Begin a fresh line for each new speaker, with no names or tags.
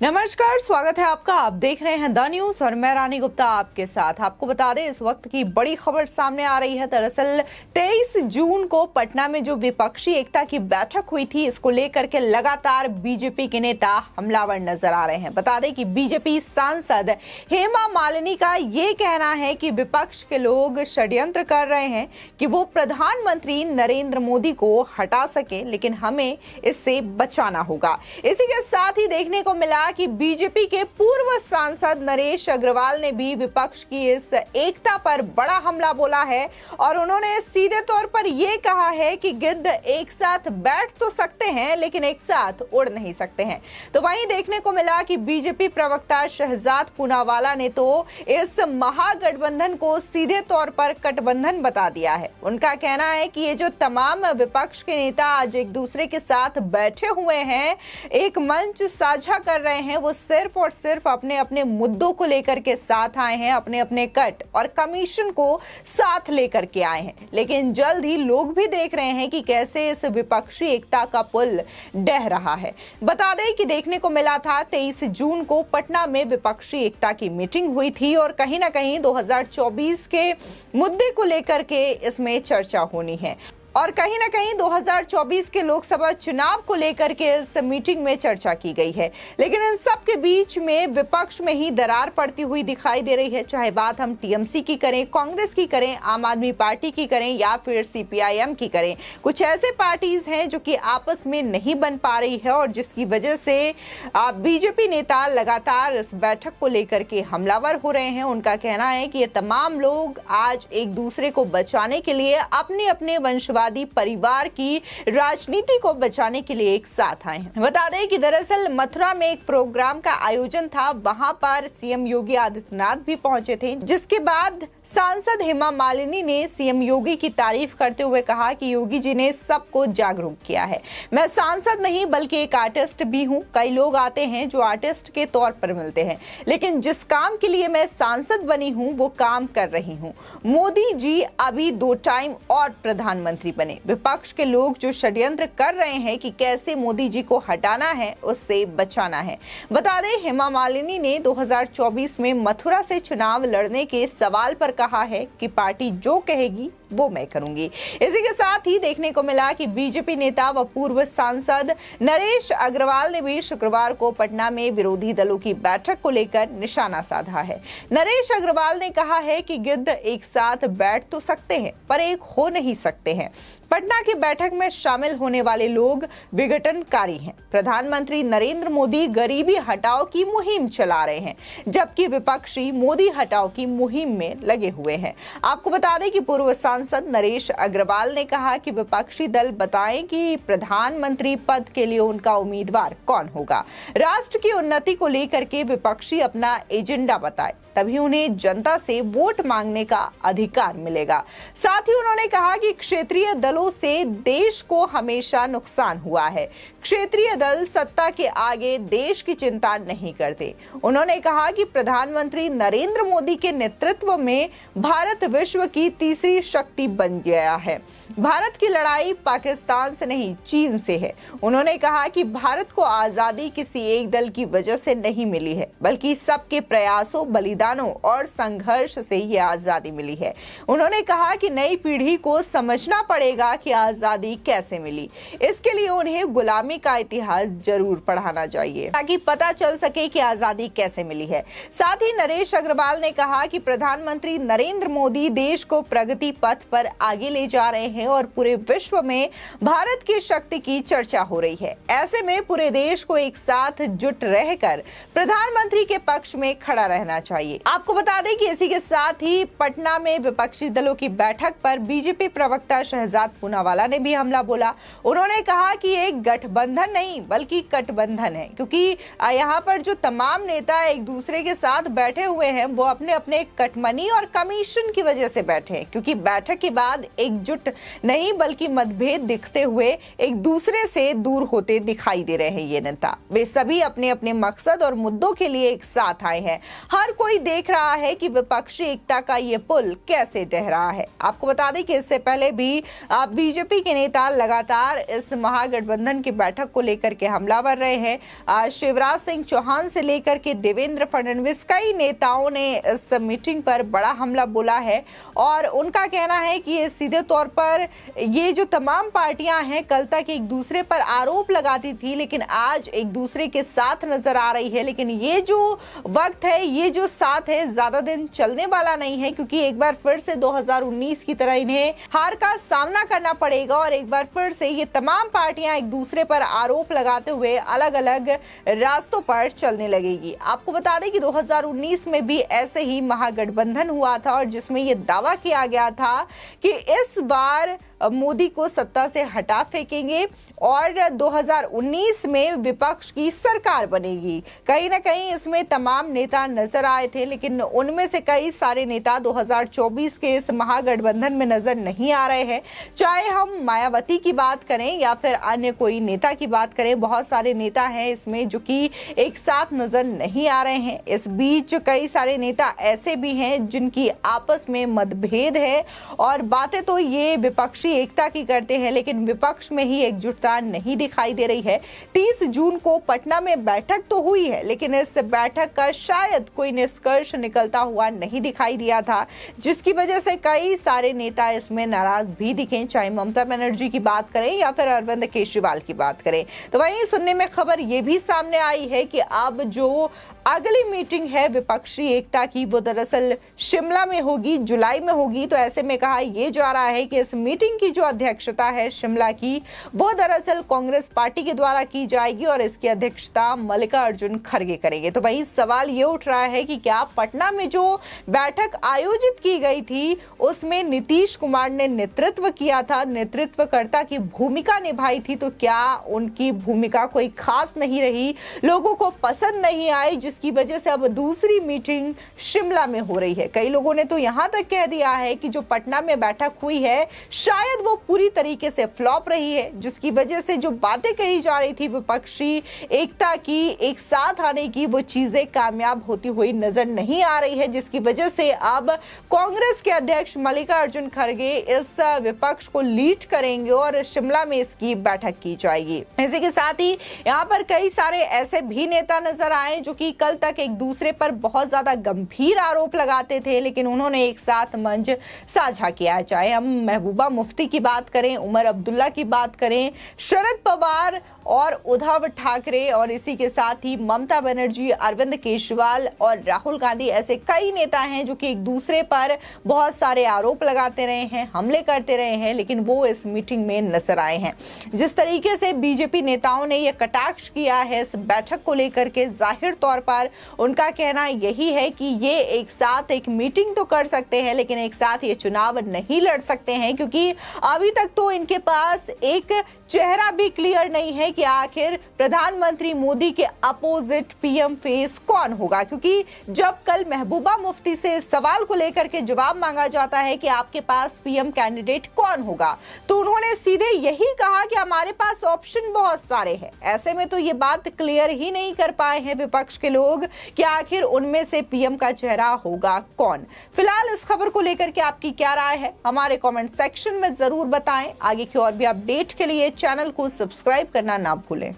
नमस्कार, स्वागत है आपका। आप देख रहे हैं द न्यूज और मैं रानी गुप्ता आपके साथ। आपको बता दें, इस वक्त की बड़ी खबर सामने आ रही है। दरअसल 23 जून को पटना में जो विपक्षी एकता की बैठक हुई थी, इसको लेकर के लगातार बीजेपी के नेता हमलावर नजर आ रहे हैं। बता दें कि बीजेपी सांसद हेमा मालिनी का ये कहना है कि विपक्ष के लोग षड्यंत्र कर रहे हैं कि वो प्रधानमंत्री नरेंद्र मोदी को हटा सके, लेकिन हमें इससे बचाना होगा। इसी के साथ ही देखने को मिला कि बीजेपी के पूर्व सांसद नरेश अग्रवाल ने भी विपक्ष की इस एकता पर बड़ा हमला बोला है और उन्होंने सीधे तौर पर यह कहा है कि गिद्ध एक साथ बैठ तो सकते हैं, लेकिन एक साथ उड़ नहीं सकते हैं। तो वहीं देखने को मिला कि बीजेपी प्रवक्ता शहजाद पूनावाला ने तो इस महागठबंधन को सीधे तौर पर गठबंधन बता दिया है। उनका कहना है कि ये जो तमाम विपक्ष के नेता आज एक दूसरे के साथ बैठे हुए हैं, एक मंच साझा कर रहे हैं, वो सिर्फ और सिर्फ अपने अपने मुद्दों को लेकर के साथ आए हैं, अपने अपने कट और कमीशन को साथ लेकर के आए हैं। लेकिन जल्द ही लोग भी देख रहे हैं कि कैसे इस विपक्षी एकता का पुल ढह रहा है। बता दें कि देखने को मिला था 23 जून को पटना में विपक्षी एकता की मीटिंग हुई थी और कहीं ना कहीं 2024 के मुद्दे को लेकर के इसमें चर्चा होनी है और कहीं ना कहीं 2024 के लोकसभा चुनाव को लेकर के इस मीटिंग में चर्चा की गई है। लेकिन इन सब के बीच में विपक्ष में ही दरार पड़ती हुई दिखाई दे रही है। चाहे बात हम टीएमसी की करें, कांग्रेस की करें, आम आदमी पार्टी की करें या फिर सीपीआईएम की करें, कुछ ऐसे पार्टीज हैं जो कि आपस में नहीं बन पा रही है और जिसकी वजह से बीजेपी नेता लगातार इस बैठक को लेकर के हमलावर हो रहे हैं। उनका कहना है कि ये तमाम लोग आज एक दूसरे को बचाने के लिए अपने अपने वंशवादी परिवार की राजनीति को बचाने के लिए एक साथ आए हैं। बता दें कि दरअसल मथुरा में एक प्रोग्राम का आयोजन था, वहां पर सीएम योगी आदित्यनाथ भी पहुंचे थे, जिसके बाद सांसद हेमा मालिनी ने सीएम योगी की तारीफ करते हुए कहा कि योगी जी ने सबको जागरूक किया है। मैं सांसद नहीं बल्कि एक आर्टिस्ट भी हूं। कई लोग आते हैं जो आर्टिस्ट के तौर पर मिलते हैं, लेकिन जिस काम के लिए मैं सांसद बनी हूं वो काम कर रही हूं। मोदी जी अभी 2 टाइम और प्रधानमंत्री बने। विपक्ष के लोग जो षड्यंत्र कर रहे हैं कि कैसे मोदी जी को हटाना है, उससे बचाना है। बता दें, हेमा मालिनी ने 2024 में मथुरा से चुनाव लड़ने के सवाल पर कहा है कि पार्टी जो कहेगी वो मैं करूंगी। इसी के साथ ही देखने को मिला कि बीजेपी नेता व पूर्व सांसद नरेश अग्रवाल ने भी शुक्रवार को पटना में विरोधी दलों की बैठक को लेकर निशाना साधा है। नरेश अग्रवाल ने कहा है कि गिद्ध एक साथ बैठ तो सकते हैं पर एक हो नहीं सकते हैं। पटना की बैठक में शामिल होने वाले लोग विघटनकारी हैं। प्रधानमंत्री नरेंद्र मोदी गरीबी हटाओ की मुहिम चला रहे हैं, जबकि विपक्षी मोदी हटाओ की मुहिम में लगे हुए हैं। आपको बता दें कि पूर्व सांसद नरेश अग्रवाल ने कहा कि विपक्षी दल बताएं कि प्रधानमंत्री पद के लिए उनका उम्मीदवार कौन होगा। राष्ट्र की उन्नति को लेकर के विपक्षी अपना एजेंडा बताए, तभी उन्हें जनता से वोट मांगने का अधिकार मिलेगा। साथ ही उन्होंने कहा कि क्षेत्रीय दलों से देश को हमेशा नुकसान हुआ है। क्षेत्रीय दल सत्ता के आगे देश की चिंता नहीं करते। उन्होंने कहा कि प्रधानमंत्री नरेंद्र मोदी के नेतृत्व में भारत विश्व की तीसरी शक्ति बन गया है। भारत की लड़ाई पाकिस्तान से नहीं, चीन से है। उन्होंने कहा कि भारत को आजादी किसी एक दल की वजह से नहीं मिली है, बल्कि सबके प्रयासों, बलिदानों और संघर्ष से ये आजादी मिली है। उन्होंने कहा कि नई पीढ़ी को समझना पड़ेगा कि आजादी कैसे मिली। इसके लिए उन्हें गुलामी का इतिहास जरूर पढ़ाना चाहिए ताकि पता चल सके कि आजादी कैसे मिली है। साथ ही नरेश अग्रवाल ने कहा कि प्रधानमंत्री नरेंद्र मोदी देश को प्रगति पथ पर आगे ले जा रहे हैं और पूरे विश्व में भारत की शक्ति की चर्चा हो रही है। ऐसे में पूरे देश को एक साथ जुट रहकर प्रधानमंत्री के पक्ष में खड़ा रहना चाहिए। आपको बता दें कि इसी के साथ ही पटना में विपक्षी दलों की बैठक पर बीजेपी प्रवक्ता शहजाद पूनावाला ने भी हमला बोला। उन्होंने कहा कि एक गठबंधन नहीं बल्कि कटबंधन है, क्योंकि यहाँ पर जो तमाम नेता एक दूसरे के साथ बैठे हुए हैं वो अपने अपने कटमनी और कमीशन की वजह से बैठे हैं, क्योंकि बैठक बैठक के बाद एकजुट नहीं बल्कि मतभेद दिखते हुए एक दूसरे से दूर होते दिखाई दे रहे हैं। ये नेता वे सभी अपने अपने मकसद और मुद्दों के लिए एक साथ आए हैं। हर कोई देख रहा है कि विपक्षी एकता का ये पुल कैसे ढह रहा है। आपको बता दें कि इससे पहले भी बीजेपी के नेता लगातार इस महागठबंधन की बैठक को लेकर के हमलावर रहे हैं। शिवराज सिंह चौहान से लेकर के देवेंद्र फडणवीस, कई नेताओं ने इस मीटिंग पर बड़ा हमला बोला है और उनका कहना है कि ये सीधे तौर पर ये जो तमाम पार्टियां हैं कल तक एक दूसरे पर आरोप लगाती थी, लेकिन आज एक दूसरे के साथ नजर आ रही है। लेकिन ये जो वक्त है, ये जो साथ है, ज्यादा दिन चलने वाला नहीं है, क्योंकि एक बार फिर से 2019 की तरह इन्हें हार का सामना करना पड़ेगा और एक बार फिर से ये तमाम पार्टियां एक दूसरे पर आरोप लगाते हुए अलग अलग रास्तों पर चलने लगेगी। आपको बता दें कि 2019 में भी ऐसे ही महागठबंधन हुआ था और जिसमें यह दावा किया गया था कि इस बार मोदी को सत्ता से हटा फेंकेंगे और 2019 में विपक्ष की सरकार बनेगी। कहीं ना कहीं इसमें तमाम नेता नजर आए थे, लेकिन उनमें से कई सारे नेता 2024 के इस महागठबंधन में नजर नहीं आ रहे हैं। चाहे हम मायावती की बात करें या फिर अन्य कोई नेता की बात करें, बहुत सारे नेता हैं इसमें जो कि एक साथ नजर नहीं आ रहे हैं। इस बीच कई सारे नेता ऐसे भी हैं जिनकी आपस में मतभेद है और बातें तो ये विपक्षी एकता की करते हैं, लेकिन विपक्ष में ही एकजुटता नहीं दिखाई दे रही है। 30 जून को पटना में बैठक तो हुई है, लेकिन इस बैठक का शायद कोई निष्कर्ष निकलता हुआ नहीं दिखाई दिया था, जिसकी वजह से कई सारे नेता इसमें नाराज भी दिखे, चाहे ममता बनर्जी की बात करें या फिर अरविंद केजरीवाल की बात करें। तो वहीं सुनने में खबर यह भी सामने आई है कि अब जो अगली मीटिंग है विपक्षी एकता की, वो दरअसल शिमला में होगी, जुलाई में होगी। तो ऐसे में कहा यह जा रहा है कि इस मीटिंग की जो अध्यक्षता है शिमला की, वो दरअसल कांग्रेस पार्टी के द्वारा की जाएगी और इसकी अध्यक्षता मल्लिकार्जुन खड़गे करेंगे। तो वही सवाल ये उठ रहा है कि क्या पटना में जो बैठक आयोजित की गई थी उसमें नीतीश कुमार ने नेतृत्व किया था, नेतृत्वकर्ता की भूमिका निभाई थी, तो क्या उनकी भूमिका कोई खास नहीं रही, लोगों को पसंद नहीं आई, जिसकी वजह से अब दूसरी मीटिंग शिमला में हो रही है। कई लोगों ने तो यहां तक कह दिया है कि जो पटना में बैठक हुई है शायद वो पूरी तरीके से फ्लॉप रही है, जिसकी वजह से जो बातें कही जा रही थी विपक्षी एकता की, एक साथ आने की, वो चीजें कामयाब होती हुई नजर नहीं आ रही है, जिसकी वजह से अब कांग्रेस के अध्यक्ष मल्लिकार्जुन खड़गे इस विपक्ष को लीड करेंगे और शिमला में इसकी बैठक की जाएगी। इसी के साथ ही यहाँ पर कई सारे ऐसे भी नेता नजर आए जो कि कल तक एक दूसरे पर बहुत ज्यादा गंभीर आरोप लगाते थे, लेकिन उन्होंने एक साथ मंच साझा किया। चाहे हम महबूबा मुफ्ती की बात करें, उमर अब्दुल्ला की बात करें, शरद पवार और उद्धव ठाकरे और इसी के साथ ही ममता बनर्जी, अरविंद केजरीवाल और राहुल गांधी, ऐसे कई नेता हैं जो कि एक दूसरे पर बहुत सारे आरोप लगाते रहे हैं, हमले करते रहे हैं, लेकिन वो इस मीटिंग में नजर आए हैं। जिस तरीके से बीजेपी नेताओं ने यह कटाक्ष किया है इस बैठक को लेकर के, जाहिर तौर पर उनका कहना यही है कि ये एक साथ एक मीटिंग तो कर सकते हैं, लेकिन एक साथ ये चुनाव नहीं लड़ सकते हैं, क्योंकि अभी तक तो इनके पास एक चेहरा भी क्लियर नहीं है कि आखिर प्रधानमंत्री मोदी के अपोजिट पीएम फेस कौन होगा। क्योंकि जब कल महबूबा मुफ्ती से सवाल को लेकर के जवाब मांगा जाता है कि आपके पास पीएम कैंडिडेट कौन होगा, तो उन्होंने सीधे यही कहा कि हमारे पास ऑप्शन बहुत सारे हैं। ऐसे में तो ये बात क्लियर ही नहीं कर पाए हैं विपक्ष के लोग कि आखिर उनमें से पीएम का चेहरा होगा कौन। फिलहाल इस खबर को लेकर के आपकी क्या राय है, हमारे कमेंट सेक्शन में जरूर बताएं। आगे की और भी अपडेट के लिए चैनल को सब्सक्राइब करना ना भूलें।